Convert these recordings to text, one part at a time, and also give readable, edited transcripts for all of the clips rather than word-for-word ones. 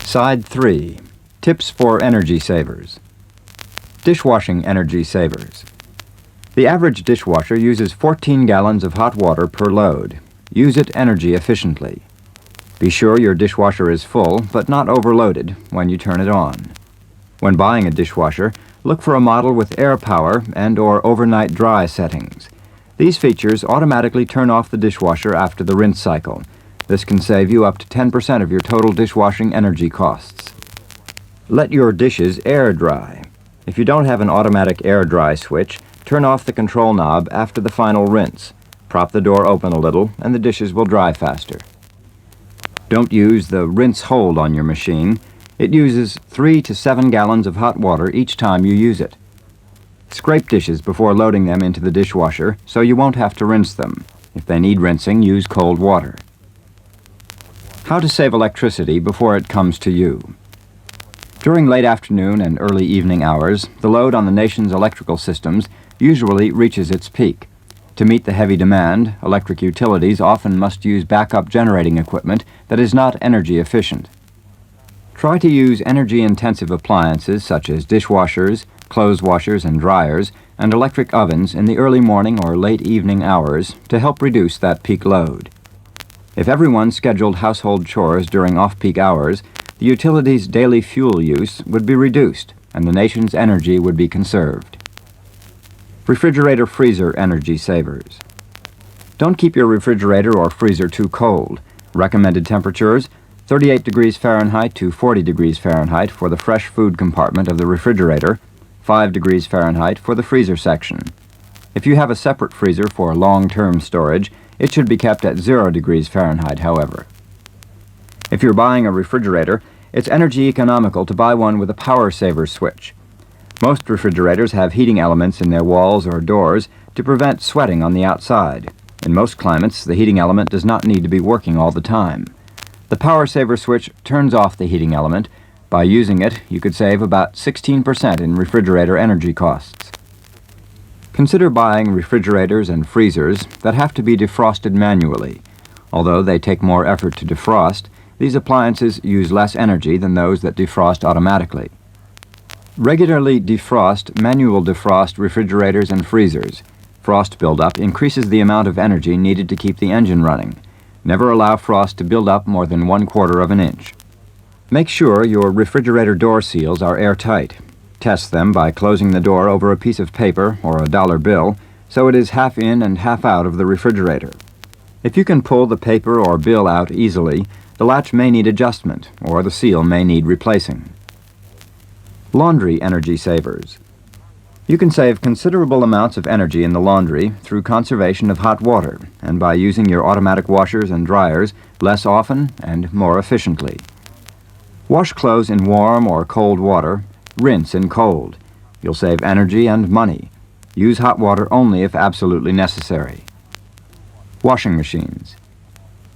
Side 3. Tips for energy savers. Dishwashing energy savers. The average dishwasher uses 14 gallons of hot water per load. Use it energy efficiently. Be sure your dishwasher is full, but not overloaded, when you turn it on. When buying a dishwasher, look for a model with air power and/or overnight dry settings. These features automatically turn off the dishwasher after the rinse cycle. This can save you up to 10% of your total dishwashing energy costs. Let your dishes air dry. If you don't have an automatic air dry switch, turn off the control knob after the final rinse. Prop the door open a little and the dishes will dry faster. Don't use the rinse hold on your machine. It uses 3 to 7 gallons of hot water each time you use it. Scrape dishes before loading them into the dishwasher so you won't have to rinse them. If they need rinsing, use cold water. How to save electricity before it comes to you. During late afternoon and early evening hours, the load on the nation's electrical systems usually reaches its peak. To meet the heavy demand, electric utilities often must use backup generating equipment that is not energy efficient. Try to use energy-intensive appliances such as dishwashers, clothes washers and dryers, and electric ovens in the early morning or late evening hours to help reduce that peak load. If everyone scheduled household chores during off-peak hours, the utility's daily fuel use would be reduced and the nation's energy would be conserved. Refrigerator-freezer energy savers. Don't keep your refrigerator or freezer too cold. Recommended temperatures: 38 degrees Fahrenheit to 40 degrees Fahrenheit for the fresh food compartment of the refrigerator, 5 degrees Fahrenheit for the freezer section. If you have a separate freezer for long-term storage, it should be kept at 0 degrees Fahrenheit, however. If you're buying a refrigerator, it's energy economical to buy one with a power saver switch. Most refrigerators have heating elements in their walls or doors to prevent sweating on the outside. In most climates, the heating element does not need to be working all the time. The power saver switch turns off the heating element. By using it, you could save about 16% in refrigerator energy costs. Consider buying refrigerators and freezers that have to be defrosted manually. Although they take more effort to defrost, these appliances use less energy than those that defrost automatically. Regularly defrost, manual defrost refrigerators and freezers. Frost buildup increases the amount of energy needed to keep the engine running. Never allow frost to build up more than 1/4 of an inch. Make sure your refrigerator door seals are airtight. Test them by closing the door over a piece of paper or a dollar bill so it is half in and half out of the refrigerator. If you can pull the paper or bill out easily, the latch may need adjustment or the seal may need replacing. Laundry energy savers. You can save considerable amounts of energy in the laundry through conservation of hot water and by using your automatic washers and dryers less often and more efficiently. Wash clothes in warm or cold water. Rinse in cold. You'll save energy and money. Use hot water only if absolutely necessary. Washing machines.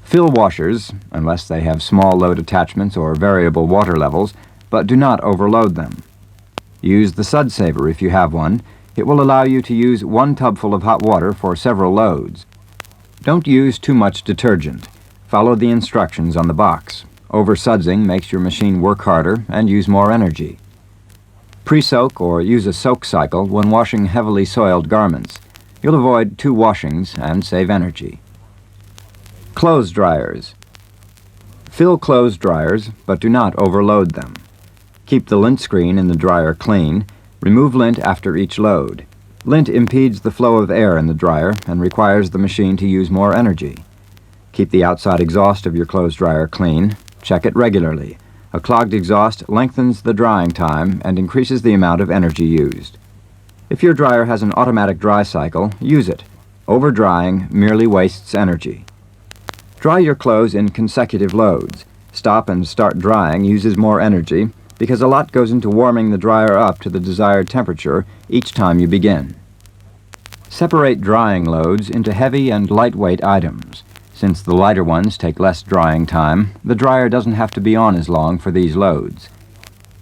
Fill washers, unless they have small load attachments or variable water levels, but do not overload them. Use the sud saver if you have one. It will allow you to use 1 tubful of hot water for several loads. Don't use too much detergent. Follow the instructions on the box. Over-sudsing makes your machine work harder and use more energy. Pre-soak or use a soak cycle when washing heavily soiled garments. You'll avoid 2 washings and save energy. Clothes dryers. Fill clothes dryers, but do not overload them. Keep the lint screen in the dryer clean. Remove lint after each load. Lint impedes the flow of air in the dryer and requires the machine to use more energy. Keep the outside exhaust of your clothes dryer clean. Check it regularly. A clogged exhaust lengthens the drying time and increases the amount of energy used. If your dryer has an automatic dry cycle, use it. Over-drying merely wastes energy. Dry your clothes in consecutive loads. Stop and start drying uses more energy because a lot goes into warming the dryer up to the desired temperature each time you begin. Separate drying loads into heavy and lightweight items. Since the lighter ones take less drying time, the dryer doesn't have to be on as long for these loads.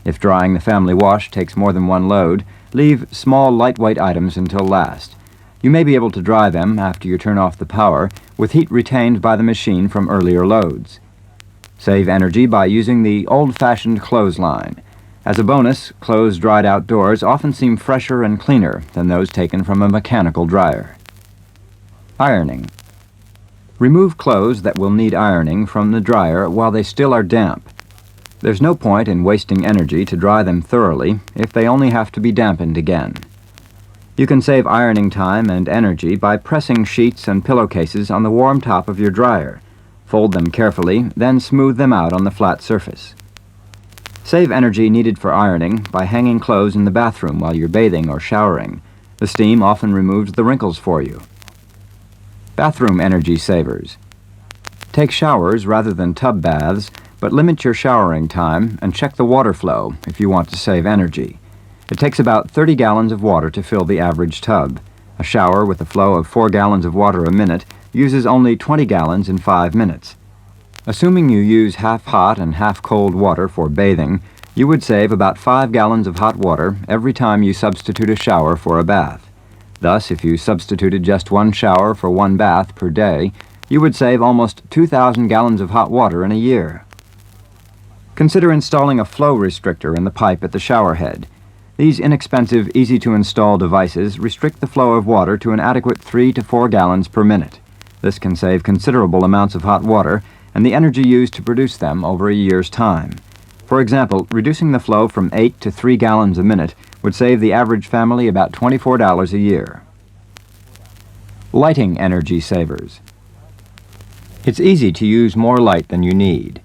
If drying the family wash takes more than 1 load, leave small lightweight items until last. You may be able to dry them after you turn off the power with heat retained by the machine from earlier loads. Save energy by using the old-fashioned clothesline. As a bonus, clothes dried outdoors often seem fresher and cleaner than those taken from a mechanical dryer. Ironing. Remove clothes that will need ironing from the dryer while they still are damp. There's no point in wasting energy to dry them thoroughly if they only have to be dampened again. You can save ironing time and energy by pressing sheets and pillowcases on the warm top of your dryer. Fold them carefully, then smooth them out on the flat surface. Save energy needed for ironing by hanging clothes in the bathroom while you're bathing or showering. The steam often removes the wrinkles for you. Bathroom energy savers. Take showers rather than tub baths, but limit your showering time and check the water flow if you want to save energy. It takes about 30 gallons of water to fill the average tub. A shower with a flow of 4 gallons of water a minute uses only 20 gallons in 5 minutes. Assuming you use half hot and half cold water for bathing, you would save about 5 gallons of hot water every time you substitute a shower for a bath. Thus, if you substituted just one shower for one bath per day, you would save almost 2,000 gallons of hot water in a year. Consider installing a flow restrictor in the pipe at the shower head. These inexpensive, easy-to-install devices restrict the flow of water to an adequate 3 to 4 gallons per minute. This can save considerable amounts of hot water and the energy used to produce them over a year's time. For example, reducing the flow from 8 to 3 gallons a minute would save the average family about $24 a year. Lighting energy savers. It's easy to use more light than you need.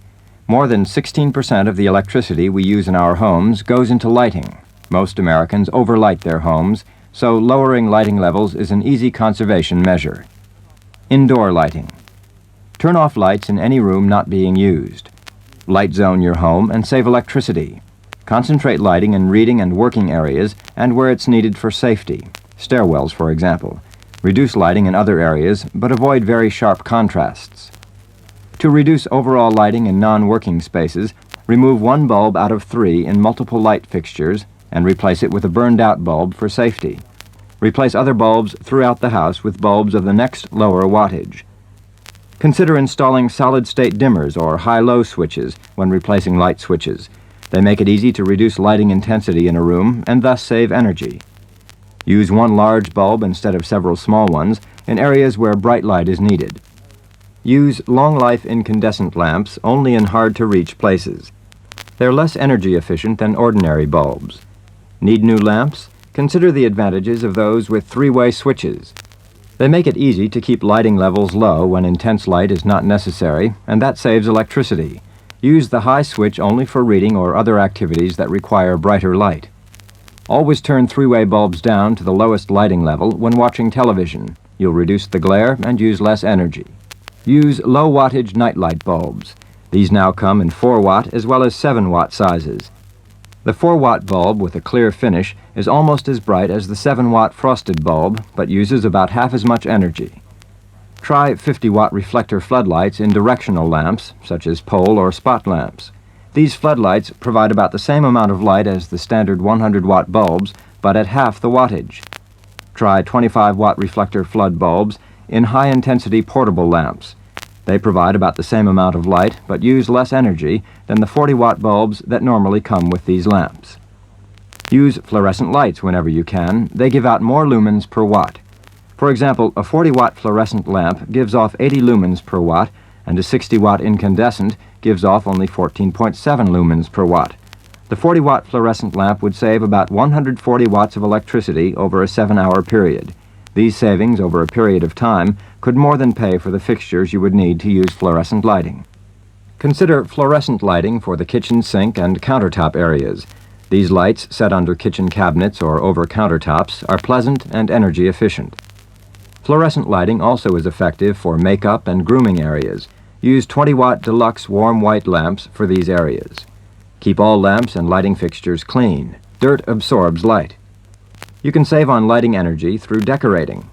More than 16% of the electricity we use in our homes goes into lighting. Most Americans overlight their homes, so lowering lighting levels is an easy conservation measure. Indoor lighting. Turn off lights in any room not being used. Light zone your home and save electricity. Concentrate lighting in reading and working areas and where it's needed for safety. Stairwells, for example. Reduce lighting in other areas, but avoid very sharp contrasts. To reduce overall lighting in non-working spaces, remove one bulb out of 3 in multiple light fixtures and replace it with a burned-out bulb for safety. Replace other bulbs throughout the house with bulbs of the next lower wattage. Consider installing solid-state dimmers or high-low switches when replacing light switches. They make it easy to reduce lighting intensity in a room and thus save energy. Use one large bulb instead of several small ones in areas where bright light is needed. Use long-life incandescent lamps only in hard-to-reach places. They're less energy efficient than ordinary bulbs. Need new lamps? Consider the advantages of those with 3-way switches. They make it easy to keep lighting levels low when intense light is not necessary, and that saves electricity. Use the high switch only for reading or other activities that require brighter light. Always turn 3-way bulbs down to the lowest lighting level when watching television. You'll reduce the glare and use less energy. Use low-wattage nightlight bulbs. These now come in 4-watt as well as 7-watt sizes. The 4-watt bulb with a clear finish is almost as bright as the 7-watt frosted bulb, but uses about half as much energy. Try 50-watt reflector floodlights in directional lamps, such as pole or spot lamps. These floodlights provide about the same amount of light as the standard 100-watt bulbs, but at half the wattage. Try 25-watt reflector flood bulbs in high-intensity portable lamps. They provide about the same amount of light, but use less energy than the 40-watt bulbs that normally come with these lamps. Use fluorescent lights whenever you can. They give out more lumens per watt. For example, a 40-watt fluorescent lamp gives off 80 lumens per watt, and a 60-watt incandescent gives off only 14.7 lumens per watt. The 40-watt fluorescent lamp would save about 140 watts of electricity over a 7-hour period. These savings over a period of time could more than pay for the fixtures you would need to use fluorescent lighting. Consider fluorescent lighting for the kitchen sink and countertop areas. These lights, set under kitchen cabinets or over countertops, are pleasant and energy efficient. Fluorescent lighting also is effective for makeup and grooming areas. Use 20-watt deluxe warm white lamps for these areas. Keep all lamps and lighting fixtures clean. Dirt absorbs light. You can save on lighting energy through decorating.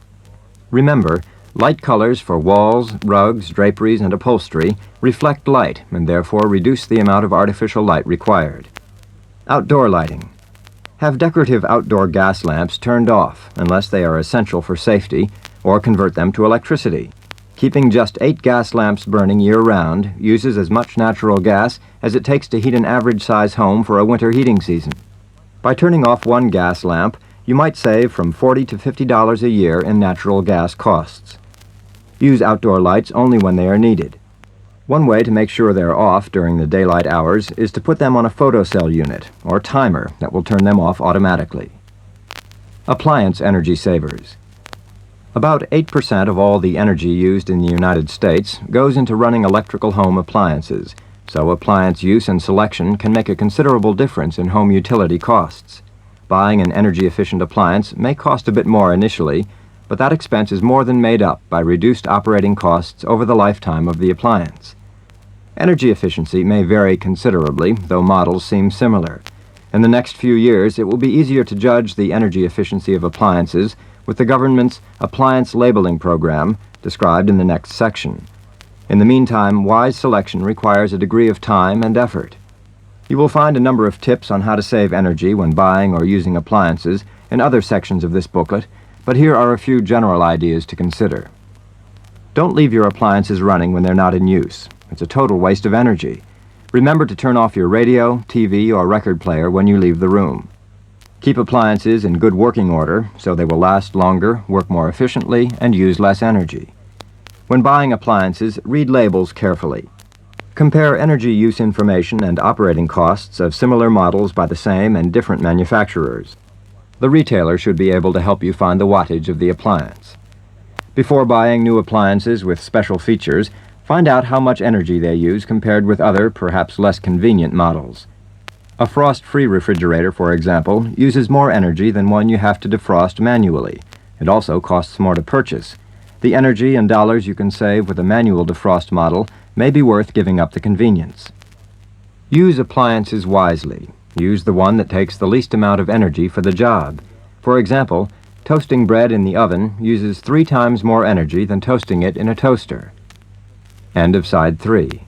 Remember, light colors for walls, rugs, draperies, and upholstery reflect light and therefore reduce the amount of artificial light required. Outdoor lighting. Have decorative outdoor gas lamps turned off unless they are essential for safety, or convert them to electricity. Keeping just 8 gas lamps burning year-round uses as much natural gas as it takes to heat an average-size home for a winter heating season. By turning off one gas lamp, you might save from $40 to $50 a year in natural gas costs. Use outdoor lights only when they are needed. One way to make sure they're off during the daylight hours is to put them on a photocell unit or timer that will turn them off automatically. Appliance energy savers. About 8% of all the energy used in the United States goes into running electrical home appliances, so appliance use and selection can make a considerable difference in home utility costs. Buying an energy-efficient appliance may cost a bit more initially, but that expense is more than made up by reduced operating costs over the lifetime of the appliance. Energy efficiency may vary considerably, though models seem similar. In the next few years, it will be easier to judge the energy efficiency of appliances with the government's appliance labeling program described in the next section. In the meantime, wise selection requires a degree of time and effort. You will find a number of tips on how to save energy when buying or using appliances in other sections of this booklet, but here are a few general ideas to consider. Don't leave your appliances running when they're not in use. It's a total waste of energy. Remember to turn off your radio, TV, or record player when you leave the room. Keep appliances in good working order so they will last longer, work more efficiently, and use less energy. When buying appliances, read labels carefully. Compare energy use information and operating costs of similar models by the same and different manufacturers. The retailer should be able to help you find the wattage of the appliance. Before buying new appliances with special features, find out how much energy they use compared with other, perhaps less convenient models. A frost-free refrigerator, for example, uses more energy than one you have to defrost manually. It also costs more to purchase. The energy and dollars you can save with a manual defrost model may be worth giving up the convenience. Use appliances wisely. Use the one that takes the least amount of energy for the job. For example, toasting bread in the oven uses 3 times more energy than toasting it in a toaster. End of side 3.